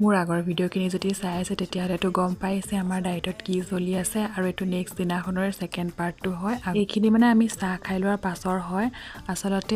মোৰ আগৰ ভিডিঅ'খিনি যদি চাই আছে তেতিয়াহ'লেতো গম পাইছে আমাৰ ডায়েটত কি চলি আছে আৰু এইটো নেক্সট দিনাখনৰ ছেকেণ্ড পাৰ্টটো হয়। এইখিনি মানে আমি চাহ খাই লোৱাৰ পাছৰ হয়। আচলতে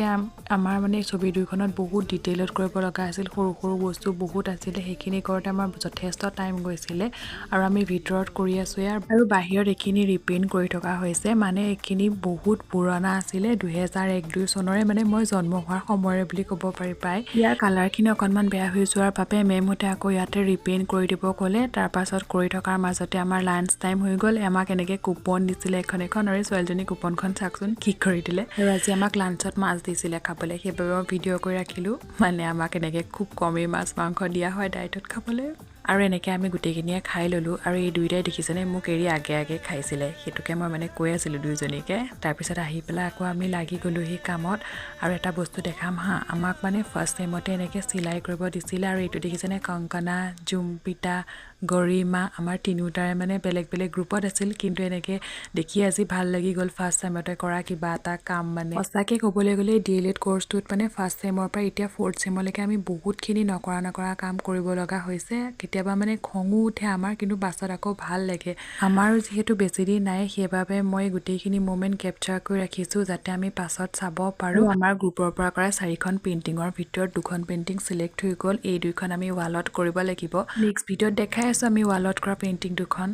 আমাৰ মানে ছবি দুইখনত বহুত ডিটেইলত কৰিব লগা আছিল, সৰু সৰু বস্তু বহুত আছিলে, সেইখিনি কৰোঁতে আমাৰ যথেষ্ট টাইম গৈছিলে আৰু আমি ভিতৰত কৰি আছোঁ আৰু বাহিৰত এইখিনি ৰিপ্ৰিণ্ট কৰি থকা হৈছে। মানে এইখিনি বহুত পুৰণা আছিলে, 2001-02 চনৰে, মানে মই জন্ম হোৱাৰ সময়ৰে বুলি ক'ব পাৰি প্ৰায়। ইয়াৰ কালাৰখিনি অকণমান বেয়া হৈ যোৱাৰ বাবে মেমহঁতে আকৌ ইয়াতে ৰিপেইণ্ট কৰি দিব ক'লে। তাৰপাছত কৰি থকাৰ মাজতে আমাৰ লাঞ্চ টাইম হৈ গ'ল। আমাক এনেকৈ কুপন দিছিলে এখন আৰু ছোৱালীজনী কুপনখন চাওকচোন কি কৰি দিলে। আৰু আজি আমাক লাঞ্চত মাছ দিছিলে খাবলৈ, সেইবাবে মই ভিডিঅ' কৰি ৰাখিলোঁ। মানে আমাক এনেকৈ খুব কমেই মাছ মাংস দিয়া হয় ডায়েটত খাবলৈ। আৰু এনেকৈ আমি গোটেইখিনিয়ে খাই ল'লোঁ। আৰু এই দুয়োটাই দেখিছেনে মোক এৰি আগে আগে খাইছিলে, সেইটোকে মই মানে কৈ আছিলোঁ দুয়োজনীকে। তাৰপিছত আহি পেলাই আকৌ আমি লাগি গ'লোঁ সেই কামত। আৰু এটা বস্তু দেখাম হা, আমাক মানে ফাৰ্ষ্ট টাইমতে এনেকৈ চিলাই কৰিব দিছিলে। আৰু এইটো দেখিছেনে কংকনা, জুম্পিতা, গৰিমা, আমাৰ তিনিওটাৰে মানে বেলেগ বেলেগ গ্ৰুপত আছিল, কিন্তু এনেকৈ দেখি আজি ভাল লাগি গ'ল ফাৰ্ষ্ট টাইমতে কৰা কিবা এটা কাম। মানে সঁচাকৈ ক'বলৈ গ'লে DLED কৰ্চটোত মানে ফাৰ্ষ্ট টাইমৰ পৰা এতিয়া ফ'ৰ্থ চেমলৈকে আমি বহুতখিনি নকৰা কাম কৰিব লগা হৈছে। কেতিয়াবা মানে খঙো উঠে আমাৰ, কিন্তু পাছত আকৌ ভাল লাগে। আমাৰো যিহেতু বেছি দিন নাই, সেইবাবে মই গোটেইখিনি মুমেণ্ট কেপচাৰ কৰি ৰাখিছোঁ যাতে আমি পাছত চাব পাৰোঁ। আমাৰ গ্ৰুপৰ পৰা কৰা 4খন পেইণ্টিঙৰ ভিতৰত 2খন পেইণ্টিং চিলেক্ট হৈ গ'ল। এই 2খন আমি ৱালত কৰিব লাগিব। নেক্সট ভিডিঅ'ত দেখাই আছোঁ আমি ৱালত কৰা পেইণ্টিং 2খন।